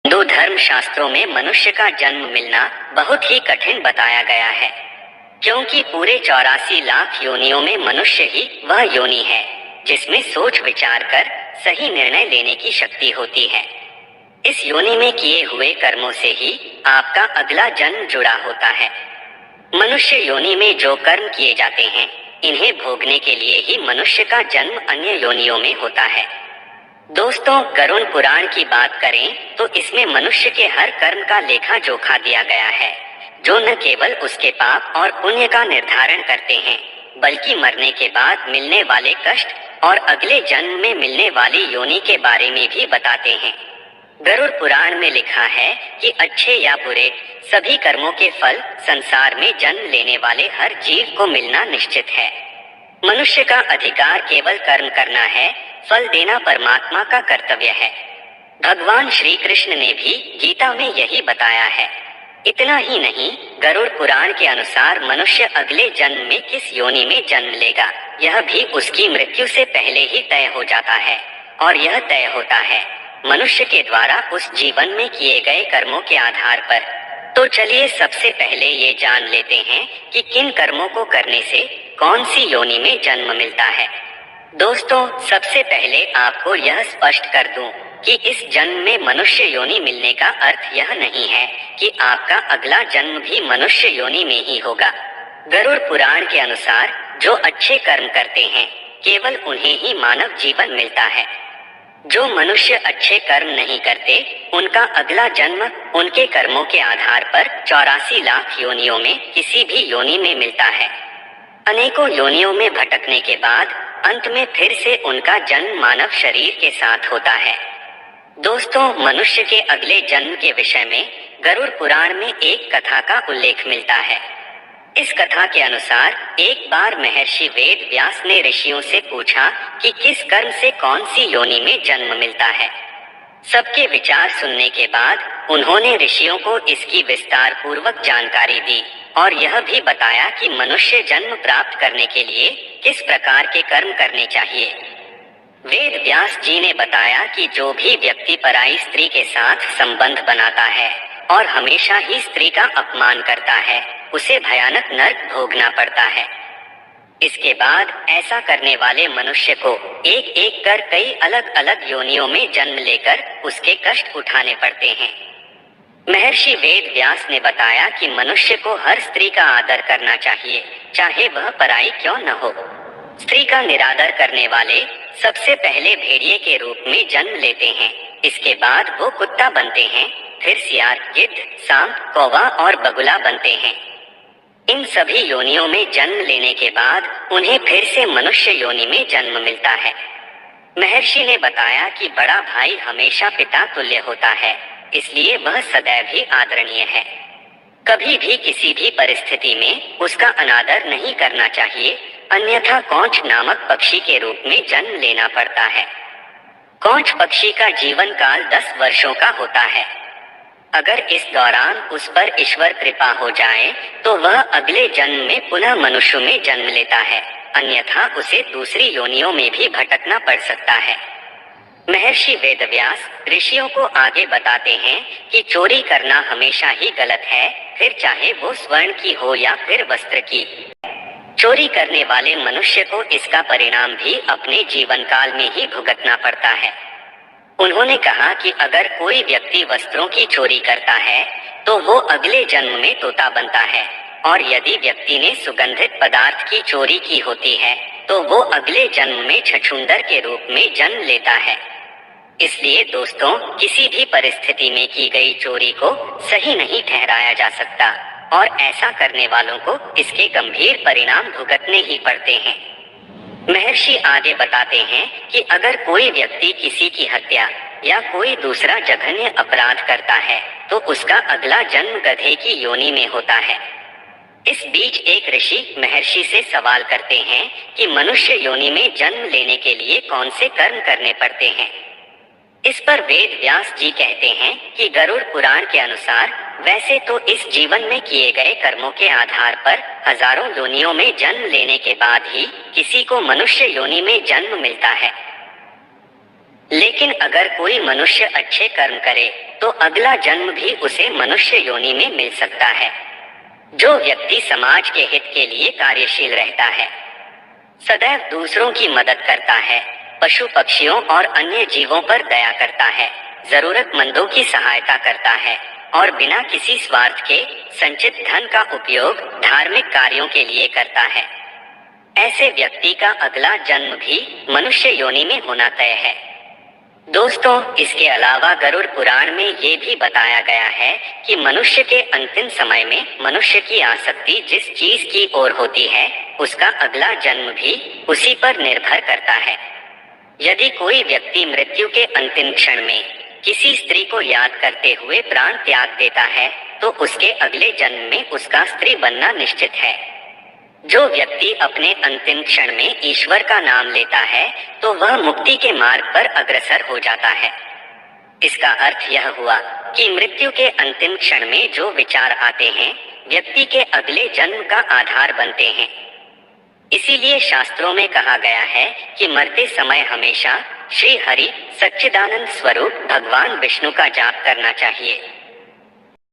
हिंदू धर्म शास्त्रों में मनुष्य का जन्म मिलना बहुत ही कठिन बताया गया है, क्योंकि पूरे 84 लाख योनियों में मनुष्य ही वह योनि है जिसमें सोच विचार कर सही निर्णय लेने की शक्ति होती है। इस योनि में किए हुए कर्मों से ही आपका अगला जन्म जुड़ा होता है। मनुष्य योनि में जो कर्म किए जाते हैं, इन्हें भोगने के लिए ही मनुष्य का जन्म अन्य योनियों में होता है। दोस्तों, गरुड़ पुराण की बात करें तो इसमें मनुष्य के हर कर्म का लेखा जोखा दिया गया है, जो न केवल उसके पाप और पुण्य का निर्धारण करते हैं, बल्कि मरने के बाद मिलने वाले कष्ट और अगले जन्म में मिलने वाली योनि के बारे में भी बताते हैं। गरुड़ पुराण में लिखा है कि अच्छे या बुरे सभी कर्मों के फल संसार में जन्म लेने वाले हर जीव को मिलना निश्चित है। मनुष्य का अधिकार केवल कर्म करना है, फल देना परमात्मा का कर्तव्य है। भगवान श्री कृष्ण ने भी गीता में यही बताया है। इतना ही नहीं, गरुड़ पुराण के अनुसार मनुष्य अगले जन्म में किस योनि में जन्म लेगा, यह भी उसकी मृत्यु से पहले ही तय हो जाता है, और यह तय होता है मनुष्य के द्वारा उस जीवन में किए गए कर्मों के आधार पर। तो चलिए सबसे पहले ये जान लेते हैं कि किन कर्मों को करने से कौन सी योनि में जन्म मिलता है। दोस्तों, सबसे पहले आपको यह स्पष्ट कर दूं कि इस जन्म में मनुष्य योनि मिलने का अर्थ यह नहीं है कि आपका अगला जन्म भी मनुष्य योनि में ही होगा। गरुड़ पुराण के अनुसार जो अच्छे कर्म करते हैं, केवल उन्हें ही मानव जीवन मिलता है। जो मनुष्य अच्छे कर्म नहीं करते, उनका अगला जन्म उनके कर्मों के आधार पर 84 लाख योनियों में किसी भी योनि में मिलता है। अनेकों योनियों में भटकने के बाद अंत में फिर से उनका जन्म मानव शरीर के साथ होता है। दोस्तों, मनुष्य के अगले जन्म के विषय में गरुड़ पुराण में एक कथा का उल्लेख मिलता है। इस कथा के अनुसार एक बार महर्षि वेद व्यास ने ऋषियों से पूछा कि किस कर्म से कौन सी योनि में जन्म मिलता है। सबके विचार सुनने के बाद उन्होंने ऋषियों को इसकी विस्तार पूर्वक जानकारी दी और यह भी बताया कि मनुष्य जन्म प्राप्त करने के लिए किस प्रकार के कर्म करने चाहिए। वेद व्यास जी ने बताया कि जो भी व्यक्ति पराई स्त्री के साथ संबंध बनाता है और हमेशा ही स्त्री का अपमान करता है, उसे भयानक नरक भोगना पड़ता है। इसके बाद ऐसा करने वाले मनुष्य को एक एक कर कई अलग अलग योनियों में जन्म लेकर उसके कष्ट उठाने पड़ते हैं। महर्षि वेद व्यास ने बताया कि मनुष्य को हर स्त्री का आदर करना चाहिए, चाहे वह पराई क्यों न हो। स्त्री का निरादर करने वाले सबसे पहले भेड़िए के रूप में जन्म लेते हैं, इसके बाद वो कुत्ता बनते हैं, फिर सियार, गिद्ध, सांप, कौवा और बगुला बनते हैं। इन सभी योनियों में जन्म लेने के बाद उन्हें फिर से मनुष्य योनि में जन्म मिलता है। महर्षि ने बताया कि बड़ा भाई हमेशा पिता तुल्य होता है, इसलिए वह सदैव ही आदरणीय है। कभी भी किसी भी परिस्थिति में उसका अनादर नहीं करना चाहिए, अन्यथा कौंच नामक पक्षी के रूप में जन्म लेना पड़ता है। कौंच पक्षी का जीवन काल 10 वर्षों का होता है। अगर इस दौरान उस पर ईश्वर कृपा हो जाए तो वह अगले जन्म में पुनः मनुष्य में जन्म लेता है, अन्यथा उसे दूसरी योनियों में भी भटकना पड़ सकता है। महर्षि वेदव्यास ऋषियों को आगे बताते हैं कि चोरी करना हमेशा ही गलत है, फिर चाहे वो स्वर्ण की हो या फिर वस्त्र की। चोरी करने वाले मनुष्य को इसका परिणाम भी अपने जीवन काल में ही भुगतना पड़ता है। उन्होंने कहा कि अगर कोई व्यक्ति वस्त्रों की चोरी करता है तो वो अगले जन्म में तोता बनता है, और यदि व्यक्ति ने सुगंधित पदार्थ की चोरी की होती है तो वो अगले जन्म में छछूंदर के रूप में जन्म लेता है। इसलिए दोस्तों, किसी भी परिस्थिति में की गई चोरी को सही नहीं ठहराया जा सकता, और ऐसा करने वालों को इसके गंभीर परिणाम भुगतने ही पड़ते हैं। महर्षि आगे बताते हैं कि अगर कोई व्यक्ति किसी की हत्या या कोई दूसरा जघन्य अपराध करता है तो उसका अगला जन्म गधे की योनि में होता है। इस बीच एक ऋषि महर्षि से सवाल करते हैं कि मनुष्य योनि में जन्म लेने के लिए कौन से कर्म करने पड़ते हैं। इस पर वेद व्यास जी कहते हैं कि गरुड़ पुराण के अनुसार वैसे तो इस जीवन में किए गए कर्मों के आधार पर हजारों योनियों में जन्म लेने के बाद ही किसी को मनुष्य योनि में जन्म मिलता है। लेकिन अगर कोई मनुष्य अच्छे कर्म करे तो अगला जन्म भी उसे मनुष्य योनि में मिल सकता है। जो व्यक्ति समाज के हित के लिए कार्यशील रहता है, सदैव दूसरों की मदद करता है, पशु पक्षियों और अन्य जीवों पर दया करता है, जरूरतमंदों की सहायता करता है और बिना किसी स्वार्थ के संचित धन का उपयोग धार्मिक कार्यों के लिए करता है, ऐसे व्यक्ति का अगला जन्म भी मनुष्य योनि में होना तय है। दोस्तों, इसके अलावा गरुड़ पुराण में ये भी बताया गया है कि मनुष्य के अंतिम समय में मनुष्य की आसक्ति जिस चीज की ओर होती है उसका अगला जन्म भी उसी पर निर्भर करता है। यदि कोई व्यक्ति मृत्यु के अंतिम क्षण में किसी स्त्री को याद करते हुए प्राण त्याग देता है तो उसके अगले जन्म में उसका स्त्री बनना निश्चित है। जो व्यक्ति अपने अंतिम क्षण में ईश्वर का नाम लेता है तो वह मुक्ति के मार्ग पर अग्रसर हो जाता है। इसका अर्थ यह हुआ कि मृत्यु के अंतिम क्षण में जो विचार आते हैं व्यक्ति के अगले जन्म का आधार बनते हैं। इसीलिए शास्त्रों में कहा गया है कि मरते समय हमेशा श्री हरि सच्चिदानंद स्वरूप भगवान विष्णु का जाप करना चाहिए।